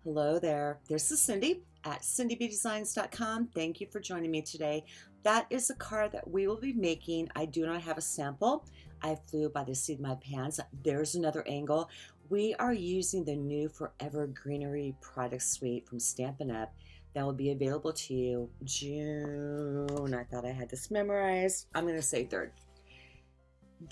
Hello there. This is Cindy at cindybdesigns.com. Thank you for joining me today. That is a card that we will be making. I do not have a sample. I flew by the seat of my pants. There's another angle. We are using the new Forever Greenery product suite from Stampin' Up. That will be available to you June. I thought I had this memorized. I'm going to say 3rd.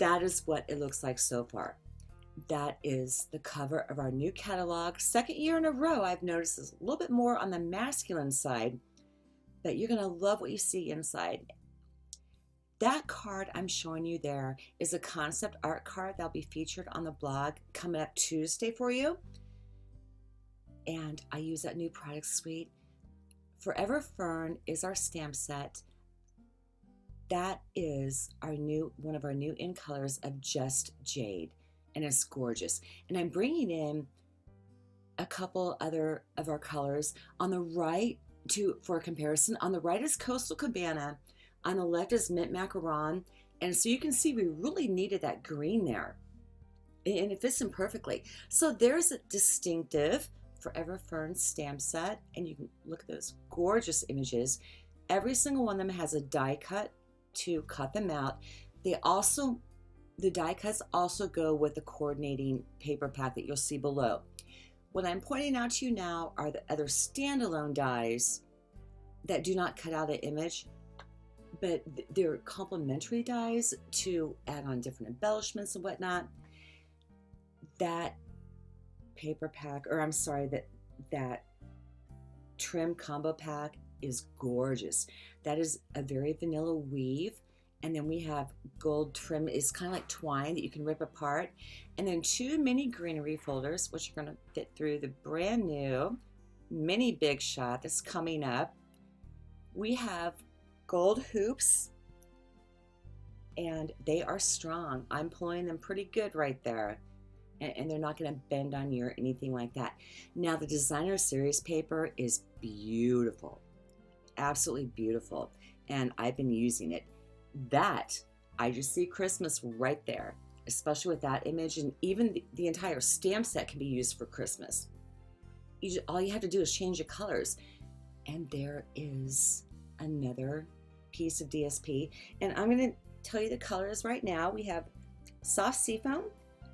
That is what it looks like so far. That is the cover of our new catalog. 2nd year in a row, I've noticed is a little bit more on the masculine side, but you're going to love what you see inside. That card I'm showing you there is a concept art card that'll be featured on the blog coming up Tuesday for you. And I use that new product suite. Forever Fern is our stamp set. That is one of our new in colors of Just Jade. And it's gorgeous. And I'm bringing in a couple other of our colors on the right for a comparison. On the right is Coastal Cabana, on the left is Mint Macaron, and so you can see we really needed that green there, and it fits in perfectly. So there's a distinctive Forever Fern stamp set, and you can look at those gorgeous images. Every single one of them has a die cut to cut them out. The die cuts also go with the coordinating paper pack that you'll see below. What I'm pointing out to you now are the other standalone dies that do not cut out an image, but they're complementary dies to add on different embellishments and whatnot. That paper pack, that trim combo pack is gorgeous. That is a very vanilla weave. And then we have gold trim. It's kind of like twine that you can rip apart. And then 2 mini greenery folders, which are going to fit through the brand new mini big shot that's coming up. We have gold hoops, and they are strong. I'm pulling them pretty good right there. And they're not going to bend on you or anything like that. Now, the designer series paper is beautiful. Absolutely beautiful. And I've been using it. That, I just see Christmas right there, especially with that image, and even the entire stamp set can be used for Christmas. All you have to do is change the colors. And there is another piece of DSP, and I'm going to tell you the colors right now. We have Soft Seafoam,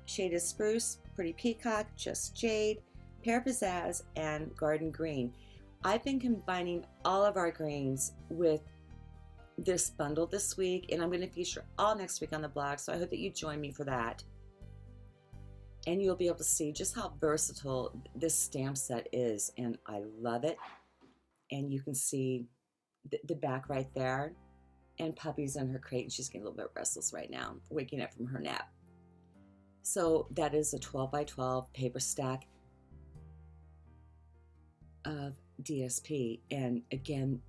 Shaded Spruce, Pretty Peacock, Just Jade, Pear Pizzazz, and Garden Green. I've been combining all of our greens with this bundle this week, and I'm going to feature all next week on the blog, so I hope that you join me for that. And you'll be able to see just how versatile this stamp set is, and I love it. And you can see the back right there, and Puppy's in her crate, and she's getting a little bit restless right now, waking up from her nap. So that is a 12 by 12 paper stack of DSP, and again,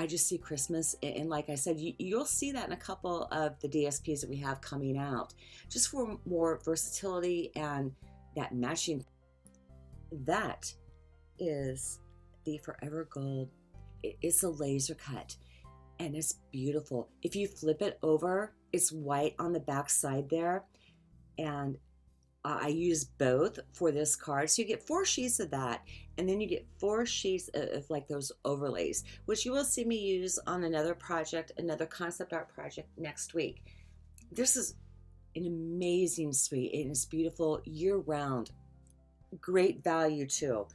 I just see Christmas, and like I said, you'll see that in a couple of the DSPs that we have coming out, just for more versatility and that matching. That is the Forever Gold. It's a laser cut, and it's beautiful. If you flip it over, it's white on the back side there, and I use both for this card. So you get 4 sheets of that, and then you get 4 sheets of like those overlays, which you will see me use on another project, another concept art project next week. This is an amazing suite, and it's beautiful year-round. Great value too.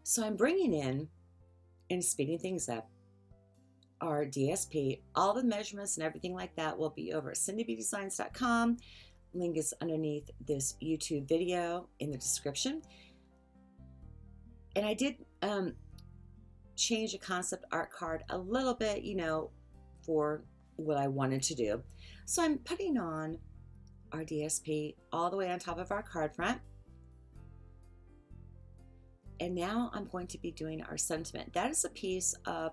So I'm bringing in and speeding things up our DSP. All the measurements and everything like that will be over at cindybdesigns.com. Link is underneath this YouTube video in the description. And I did change the concept art card a little bit, for what I wanted to do. So I'm putting on our DSP all the way on top of our card front. And now I'm going to be doing our sentiment. That is a piece of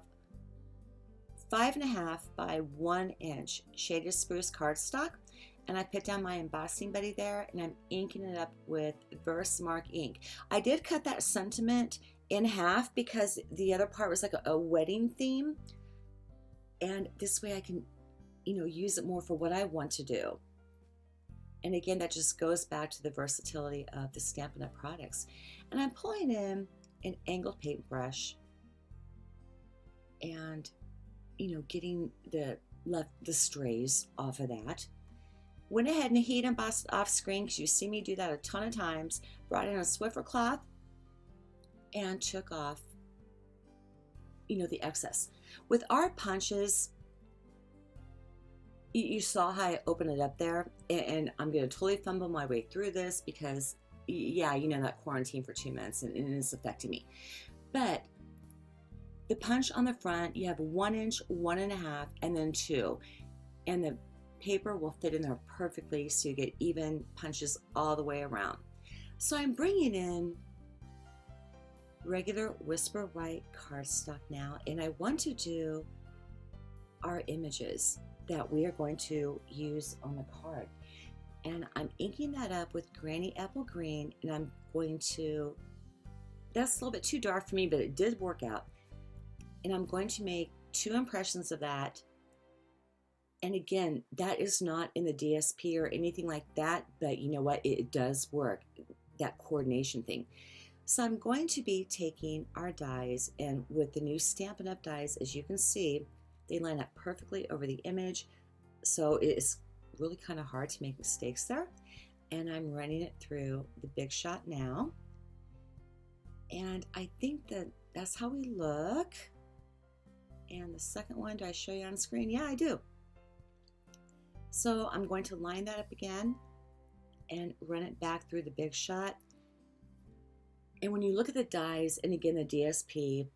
5.5 by 1 inch shaded spruce cardstock. And I put down my embossing buddy there, and I'm inking it up with Versamark ink. I did cut that sentiment in half because the other part was like a wedding theme. And this way I can, use it more for what I want to do. And again, that just goes back to the versatility of the Stampin' Up! Products. And I'm pulling in an angled paintbrush and, getting the strays off of that. Went ahead and heat embossed off screen, because you see me do that a ton of times. Brought in a Swiffer cloth and took off, the excess. With our punches, you saw how I opened it up there, and I'm going to totally fumble my way through this because, yeah, that quarantine for 2 months, and it is affecting me. But the punch on the front, you have 1 inch, 1.5, and then 2. And the paper will fit in there perfectly, so you get even punches all the way around. So I'm bringing in regular Whisper White cardstock now, and I want to do our images that we are going to use on the card. And I'm inking that up with Granny Apple Green, and I'm going to, that's a little bit too dark for me, but it did work out. And I'm going to make 2 impressions of that. And again, that is not in the DSP or anything like that, but you know what? It does work, that coordination thing. So I'm going to be taking our dies, and with the new Stampin' Up! Dies, as you can see, they line up perfectly over the image. So it's really kind of hard to make mistakes there. And I'm running it through the Big Shot now. And I think that that's how we look. And the second one, do I show you on screen? Yeah, I do. So I'm going to line that up again and run it back through the Big Shot. And when you look at the dies, and again, the DSP,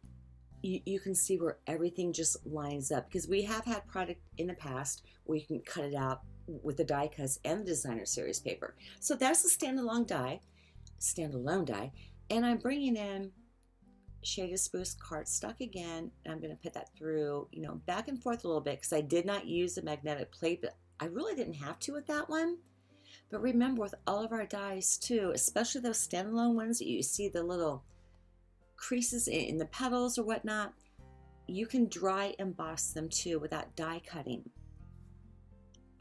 you can see where everything just lines up, because we have had product in the past where you can cut it out with the die cuts and the designer series paper. So that's the standalone die, and I'm bringing in Shaded Spruce cardstock again, and I'm going to put that through, back and forth a little bit, because I did not use the magnetic plate, but I really didn't have to with that one. But remember, with all of our dies too, especially those standalone ones that you see the little creases in the petals or whatnot, you can dry emboss them too without die cutting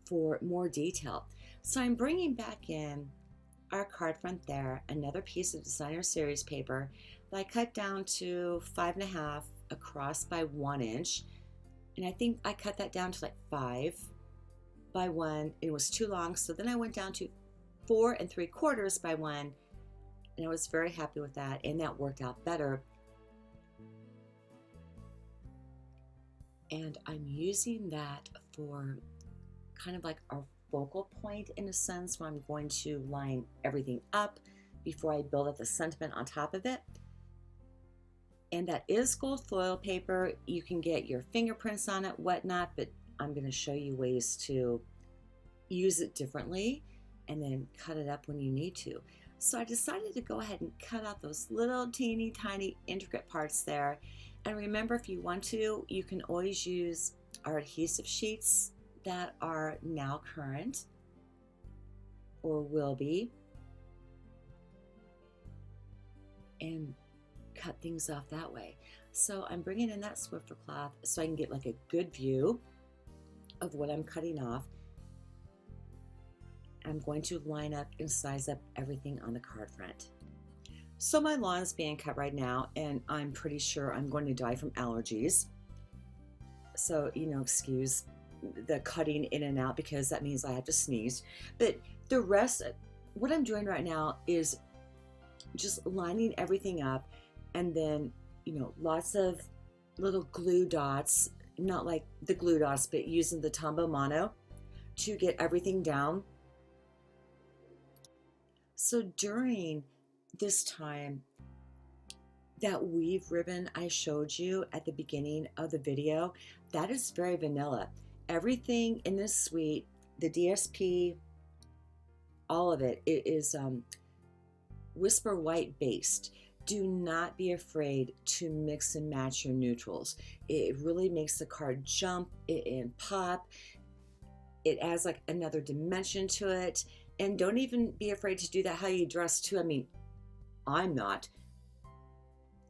for more detail. So I'm bringing back in our card front there, another piece of designer series paper that I cut down to 5.5 across by 1 inch, and I think I cut that down to like 5 by 1. It was too long, so then I went down to 4 3/4 by 1. And I was very happy with that, and that worked out better. And I'm using that for kind of like our focal point, in a sense, where I'm going to line everything up before I build up the sentiment on top of it. And that is gold foil paper. You can get your fingerprints on it, whatnot, but I'm going to show you ways to use it differently and then cut it up when you need to. So I decided to go ahead and cut out those little teeny tiny intricate parts there. And remember, if you want to, you can always use our adhesive sheets that are now current or will be, and cut things off that way. So I'm bringing in that Swiffer cloth so I can get like a good view of what I'm cutting off. I'm going to line up and size up everything on the card front. So my lawn is being cut right now, and I'm pretty sure I'm going to die from allergies. So, excuse the cutting in and out, because that means I have to sneeze. But the rest, what I'm doing right now is just lining everything up, and then, lots of little glue dots, not like the glue dots, but using the Tombow Mono to get everything down. So during this time, that weave ribbon I showed you at the beginning of the video, that is very vanilla. Everything in this suite, the DSP, all of it, it is Whisper White based. Do not be afraid to mix and match your neutrals. It really makes the card jump and pop. It adds like another dimension to it. And don't even be afraid to do that how you dress too. I mean, I'm not,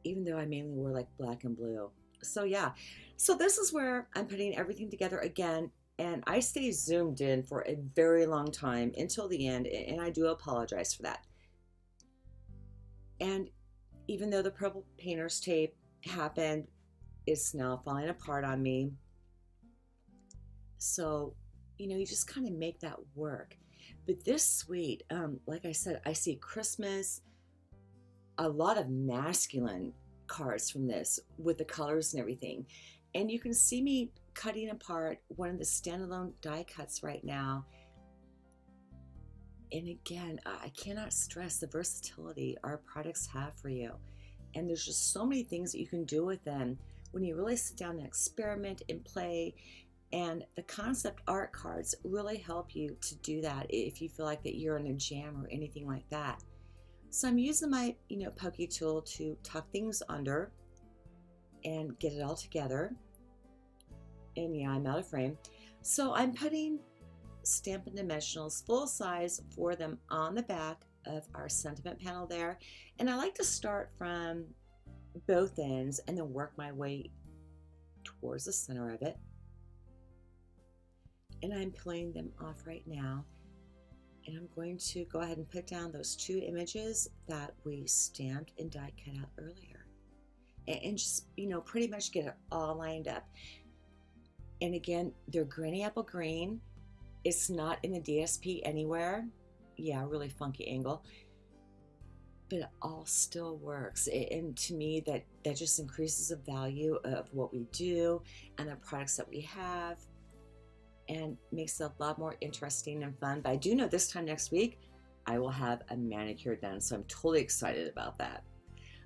even though I mainly wear like black and blue. So yeah, so this is where I'm putting everything together again. And I stay zoomed in for a very long time until the end, and I do apologize for that. And even though the purple painter's tape happened, it's now falling apart on me. So, you just kind of make that work. But this suite, like I said, I see Christmas, a lot of masculine cards from this with the colors and everything. And you can see me cutting apart one of the standalone die cuts right now. And again, I cannot stress the versatility our products have for you. And there's just so many things that you can do with them when you really sit down and experiment and play. And the concept art cards really help you to do that if you feel like that you're in a jam or anything like that. So I'm using my, pokey tool to tuck things under and get it all together. And yeah, I'm out of frame. So I'm putting Stampin' Dimensionals full size for them on the back of our sentiment panel there. And I like to start from both ends and then work my way towards the center of it. And I'm pulling them off right now. And I'm going to go ahead and put down those 2 images that we stamped and die cut out earlier. And just, pretty much get it all lined up. And again, they're granny apple green. It's not in the DSP anywhere. Yeah, really funky angle. But it all still works. And to me, that just increases the value of what we do and the products that we have, and makes it a lot more interesting and fun. But I do know this time next week, I will have a manicure done. So I'm totally excited about that.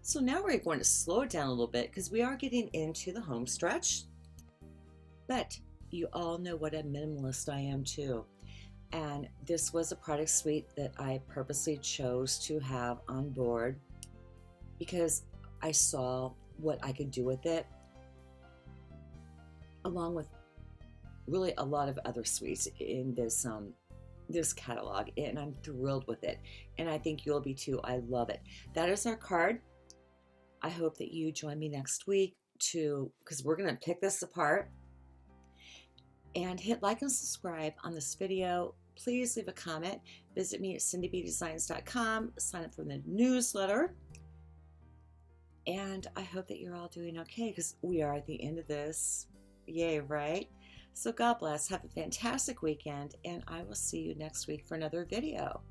So now we're going to slow it down a little bit because we are getting into the home stretch. But you all know what a minimalist I am too. And this was a product suite that I purposely chose to have on board because I saw what I could do with it, along with really a lot of other suites in this catalog, and I'm thrilled with it. And I think you'll be too. I love it. That is our card. I hope that you join me next week because we're going to pick this apart. And hit like and subscribe on this video. Please leave a comment. Visit me at cindybdesigns.com. Sign up for the newsletter. And I hope that you're all doing okay because we are at the end of this. Yay, right? So God bless. Have a fantastic weekend. And I will see you next week for another video.